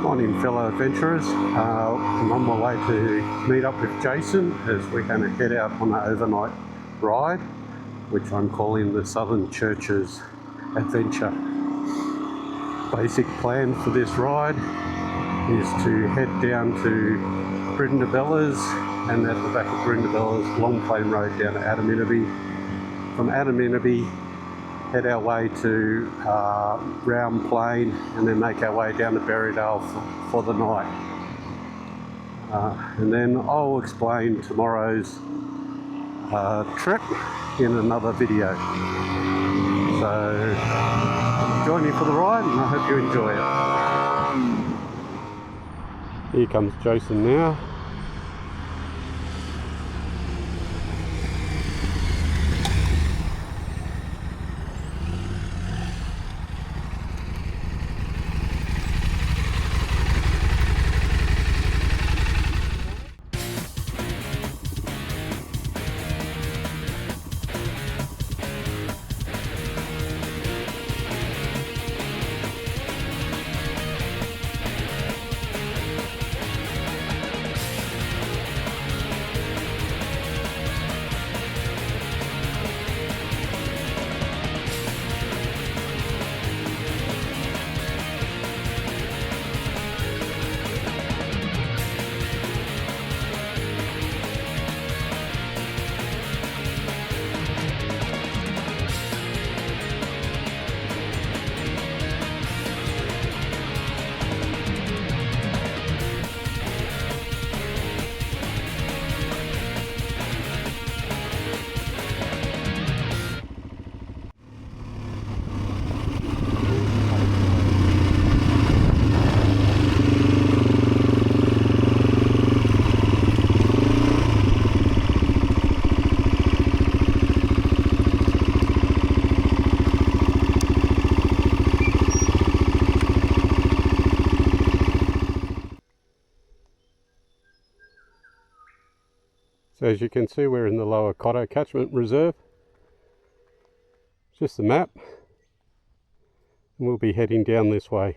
Morning fellow adventurers, I'm on my way to meet up with Jason as we're going to head out on an overnight ride, which I'm calling the Southern Churches Adventure. Basic plan for this ride is to head down to Brindabellas, and at the back of Brindabellas, Long Plain Road down to Adaminaby. From Adaminaby, head our way to Round Plain, and then make our way down to Berridale for the night. And then I'll explain tomorrow's trip in another video. So join me for the ride, and I hope you enjoy it. Here comes Jason now. So as you can see, we're in the Lower Cotto Catchment Reserve. Just the map, and we'll be heading down this way.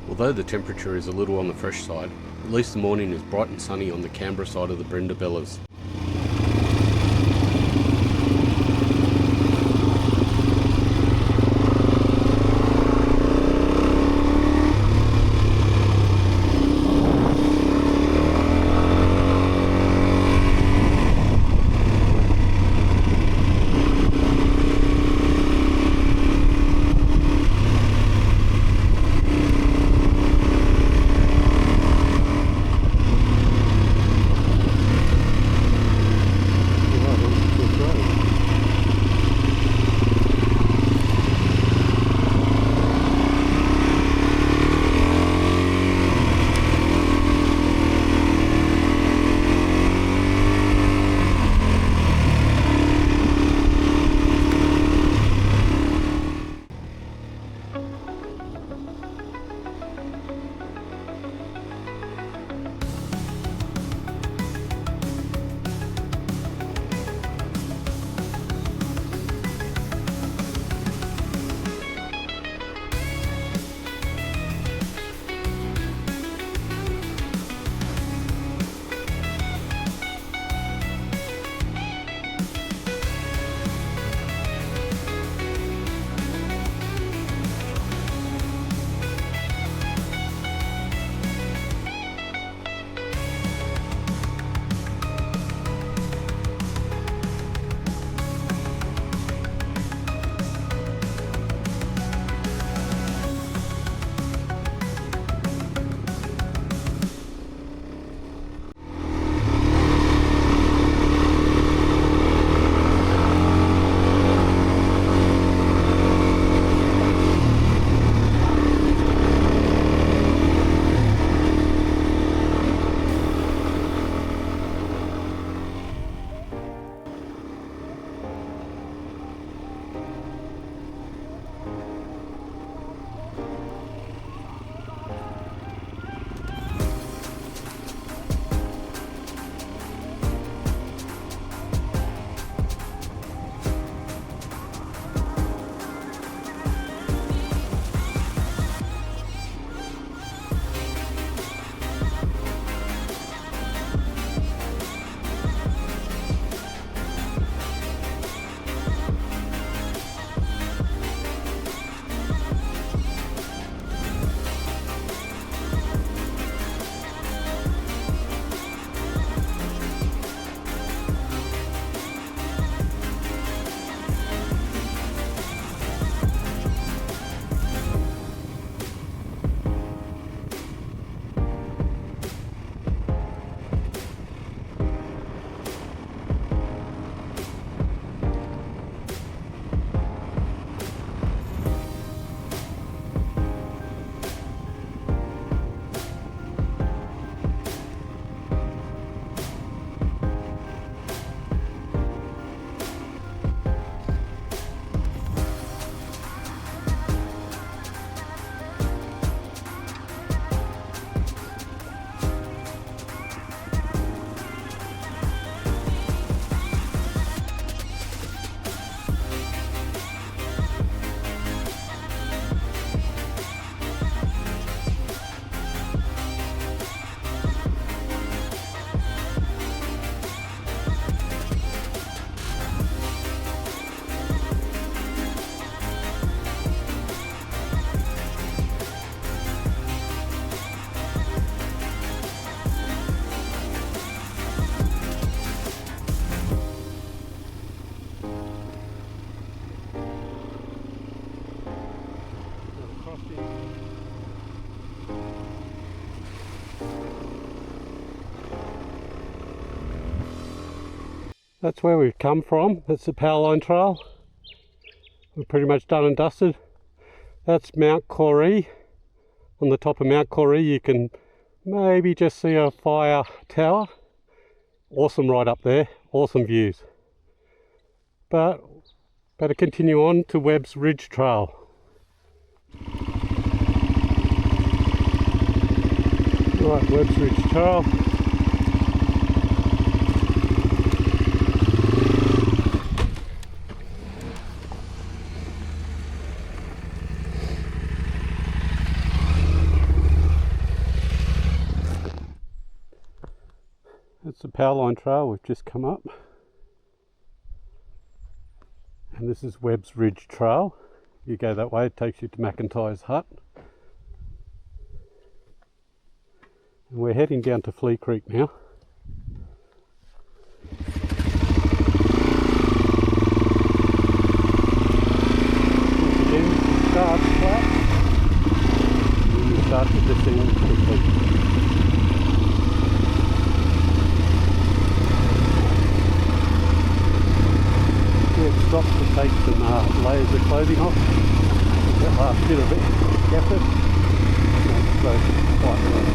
Although the temperature is a little on the fresh side, at least the morning is bright and sunny on the Canberra side of the Brindabellas. That's where we've come from. That's the power line trail. We're pretty much done and dusted. That's Mount Corrie. On the top of Mount Corrie you can maybe just see a fire tower. Awesome right up there, awesome views. But better continue on to Webb's Ridge Trail. Right, Webb's Ridge Trail. That's the power line trail we've just come up. And this is Webb's Ridge Trail. You go that way, it takes you to McIntyre's hut. And we're heading down to Flea Creek now. Once again, it starts flat and you start to descend quickly. Stop to take some layers of clothing off. That last bit of effort makes quite well.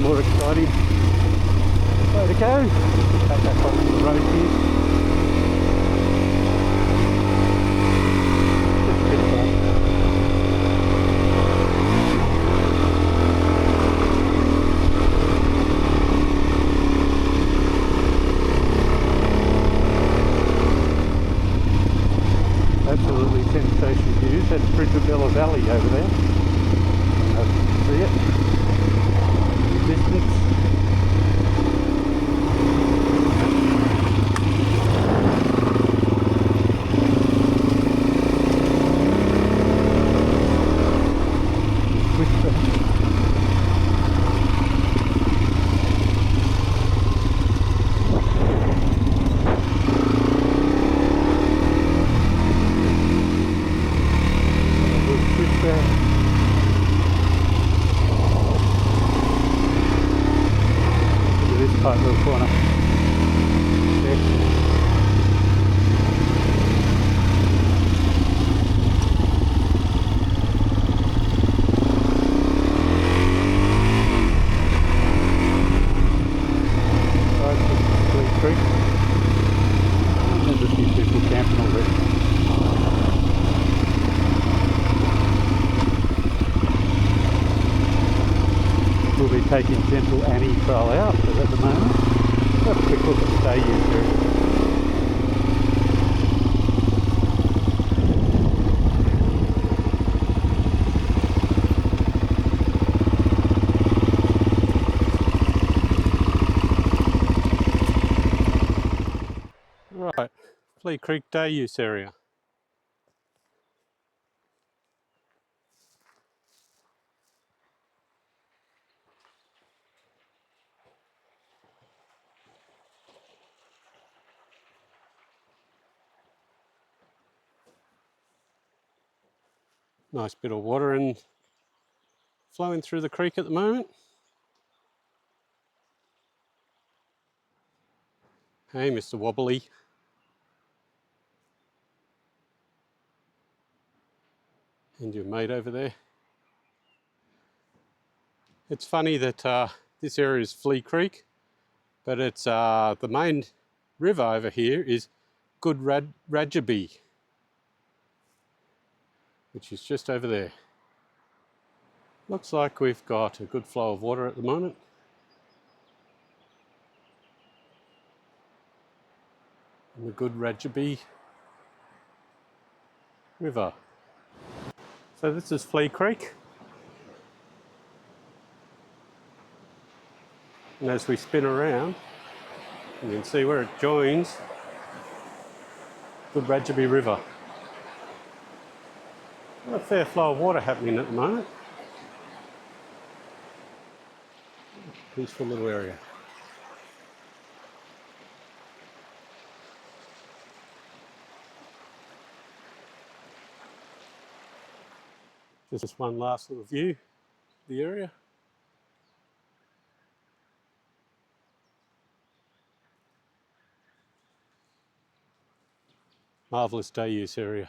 More exciting way to go. Take that off the road here. Just a bit of fun. Absolutely sensational views. That's Brindabella Valley over there. I don't know if you can see it. Distance. Tight little corner. Flea Creek. And there's a few people camping already. We'll be taking Gentle Annie Trail out, but at the moment, have a quick look at the day use area. Right, Flea Creek day use area. Nice bit of water and flowing through the creek at the moment. Hey, Mr. Wobbly. And your mate over there. It's funny that this area is Flea Creek, but it's the main river over here is Good Rajaby, which is just over there. Looks like we've got a good flow of water at the moment. In the Good Rajaby River. So this is Flea Creek. And as we spin around, you can see where it joins the Brindabella River. Got a fair flow of water happening at the moment. Peaceful little area. Just one last little view of the area. Marvellous day use area.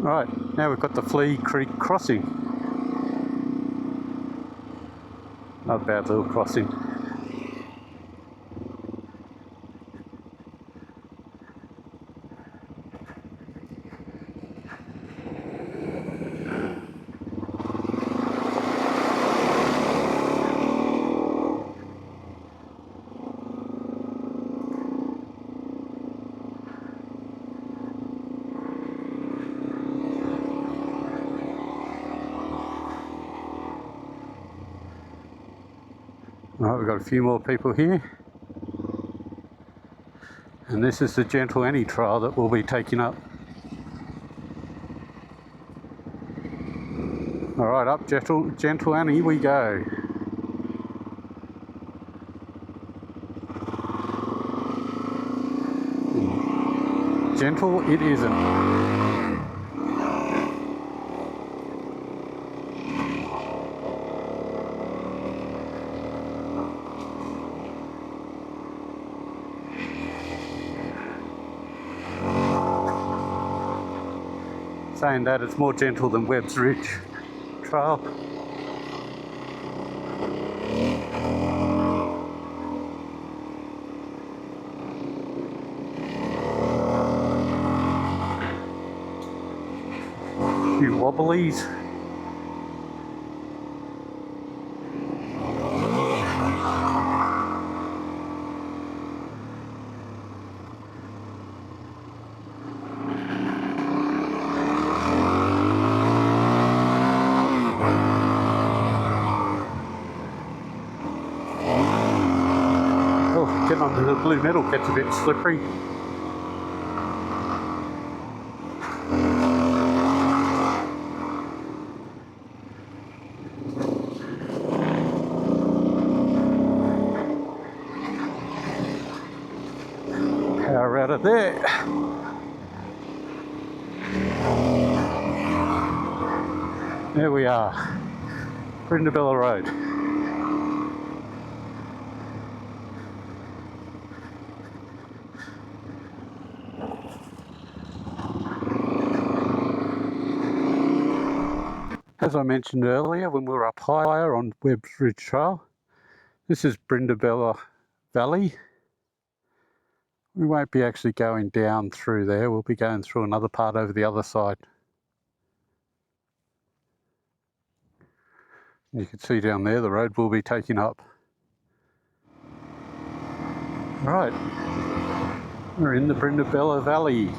Right, now we've got the Flea Creek crossing. Not a bad little crossing. Right, we've got a few more people here. And this is the Gentle Annie trail that we'll be taking up. Alright, up Gentle Annie we go. Gentle it isn't. Saying that, it's more gentle than Webb's Ridge Trail. A few wobblies. Getting onto the blue metal gets a bit slippery. Power out of there. There we are, Brindabella Road. As I mentioned earlier, when we were up higher on Webb's Ridge Trail, this is Brindabella Valley. We won't be actually going down through there, we'll be going through another part over the other side. You can see down there the road we'll be taking up. Right, we're in the Brindabella Valley.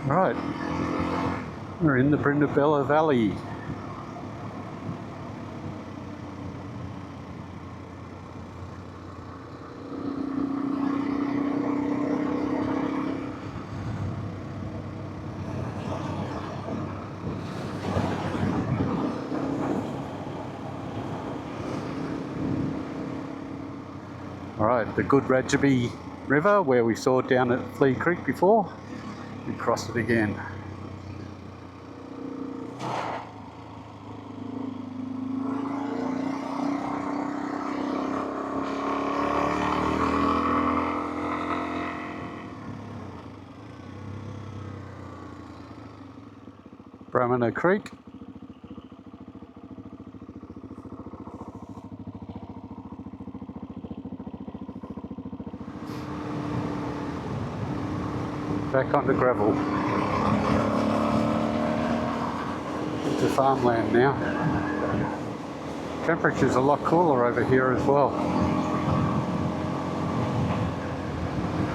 Right, we're in the Brindabella Valley. Alright, the good Brindabella River where we saw down at Flea Creek before. We cross it again. Brindabella Creek. Back onto gravel. Into farmland now. Temperature's a lot cooler over here as well.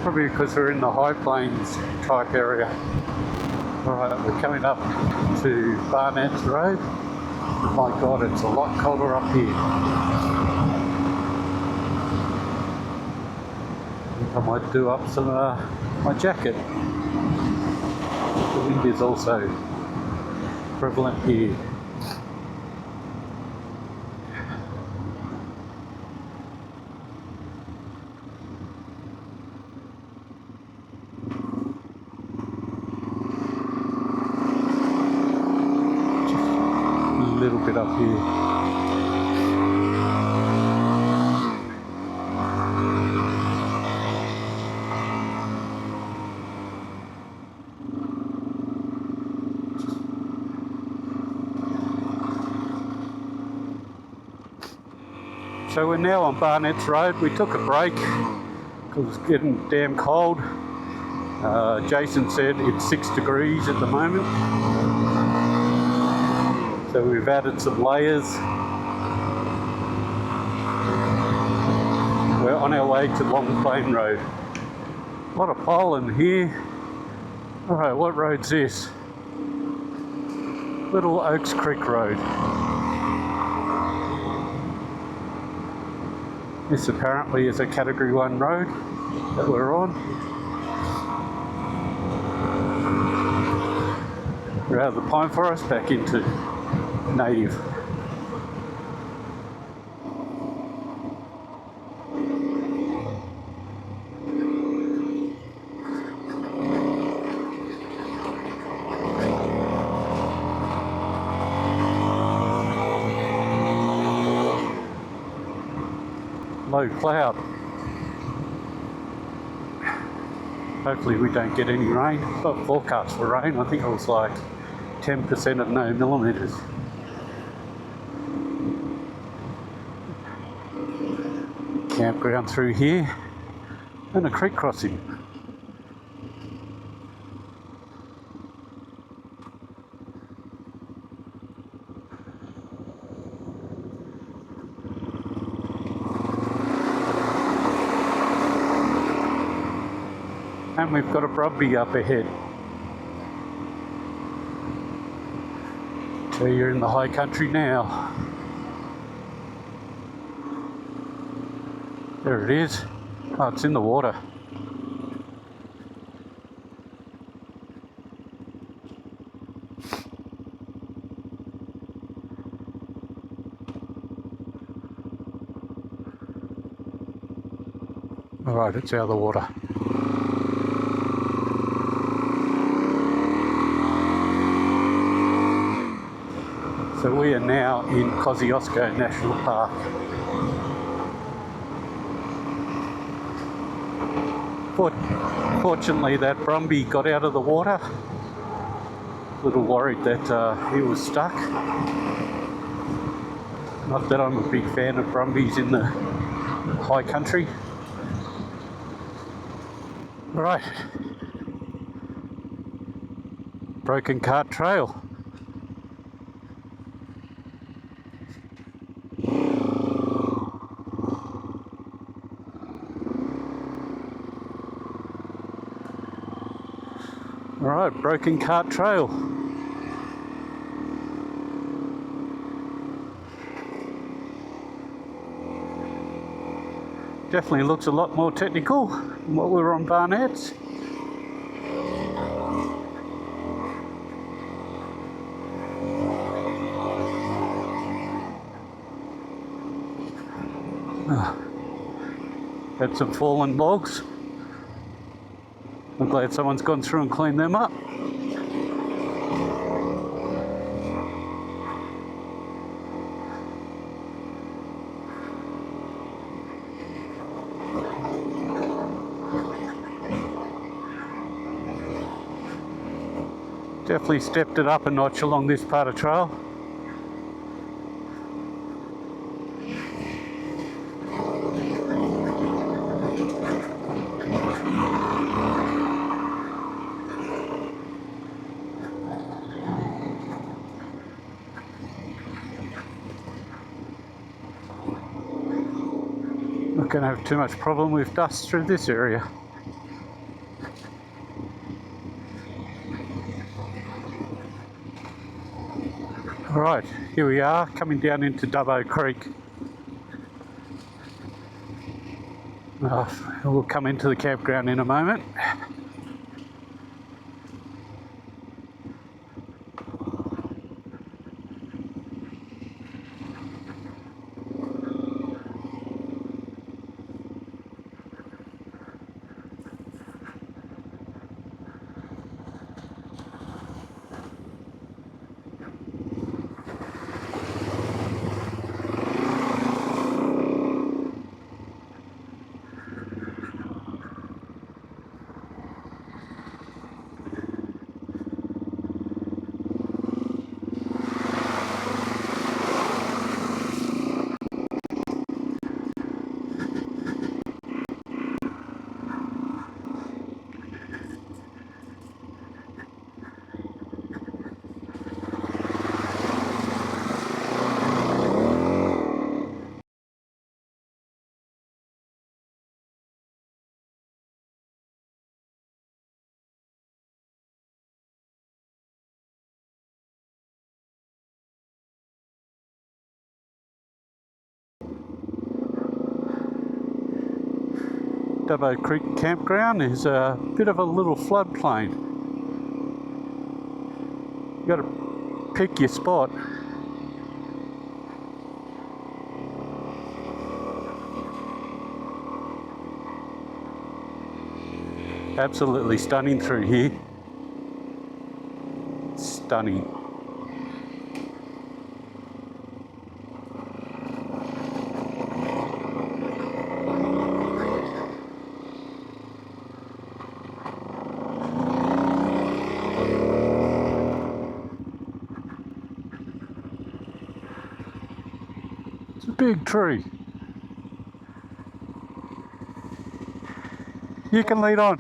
Probably because we're in the high plains type area. Alright, we're coming up to Barnetts Road. My God, it's a lot colder up here. I think I might do up some my jacket. The wind is also prevalent here. Little bit up here. So we're now on Barnetts Road. We took a break because it was getting damn cold. Jason said it's 6 degrees at the moment. So we've added some layers. We're on our way to Long Plain Road. A lot of pollen here. Alright, what road's this? Little Oaks Creek Road. This apparently is a Category 1 road that we're on. We're out of the pine forest back into native. Low cloud. Hopefully we don't get any rain. Not forecast for rain. I think it was like 10% of no millimetres. Campground through here and a creek crossing. And we've got a Brumby up ahead. So you're in the high country now. There it is. Oh, it's in the water. All right, it's out of the water. So we are now in Kosciuszko National Park. Fortunately, that Brumby got out of the water. A little worried that he was stuck. Not that I'm a big fan of Brumbies in the high country. All right. Broken cart trail. Alright, broken cart trail. Definitely looks a lot more technical than what we were on Barnetts. Had some fallen logs. I'm glad someone's gone through and cleaned them up. Definitely stepped it up a notch along this part of trail. Not going to have too much problem with dust through this area. Alright, here we are, coming down into Dubbo Creek. We'll come into the campground in a moment. Dubbo Creek campground is a bit of a little floodplain. You got to pick your spot. Absolutely stunning through here. Stunning. It's a big tree. You can lead on.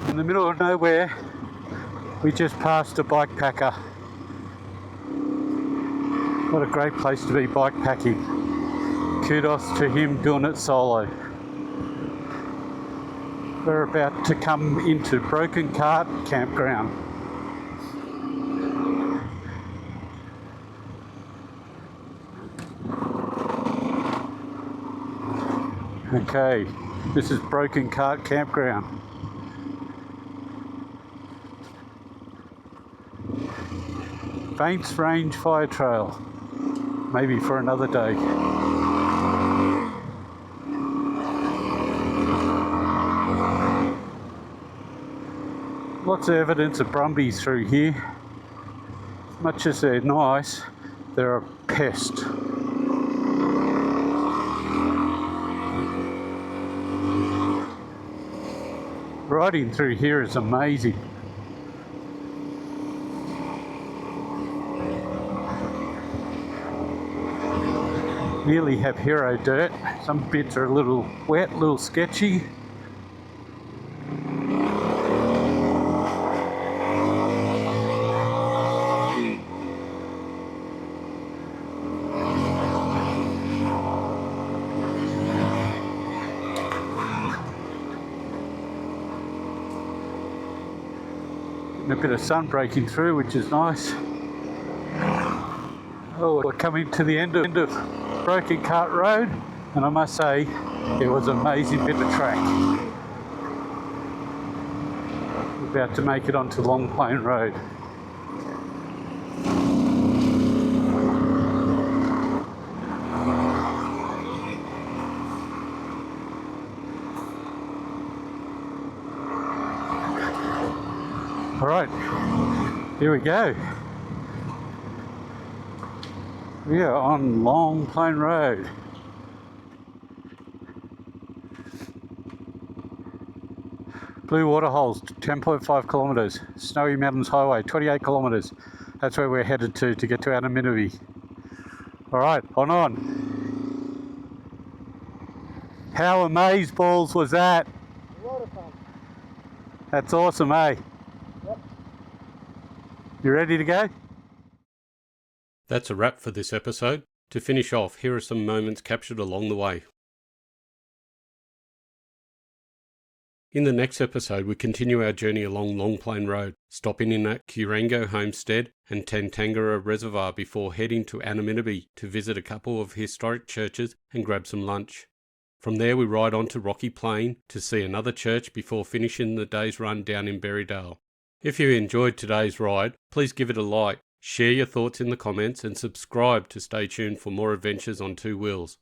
In the middle of nowhere, we just passed a bike packer. What a great place to be bike packing. Kudos to him doing it solo. We're about to come into Broken Cart Campground. Okay, this is Broken Cart Campground. Banks Range Fire Trail, maybe for another day. Lots of evidence of brumbies through here. As much as they're nice, they're a pest. Riding through here is amazing. Nearly have hero dirt. Some bits are a little wet, a little sketchy. Getting a bit of sun breaking through, which is nice. Oh, we're coming to the end of Broken Cart Road, and I must say it was an amazing bit of track. We're about to make it onto Long Plain Road. All right, here we go. We are on Long Plain Road. Blue Waterholes, 10.5 kilometres. Snowy Mountains Highway, 28 kilometres. That's where we're headed to get to Adaminaby. Alright, on. How amazeballs was that? A lot of fun. That's awesome, eh? Yep. You ready to go? That's a wrap for this episode. To finish off, here are some moments captured along the way. In the next episode, we continue our journey along Long Plain Road, stopping in at Currango Homestead and Tantangara Reservoir before heading to Adaminaby to visit a couple of historic churches and grab some lunch. From there, we ride on to Rocky Plain to see another church before finishing the day's run down in Berridale. If you enjoyed today's ride, please give it a like, share your thoughts in the comments and subscribe to stay tuned for more adventures on two wheels.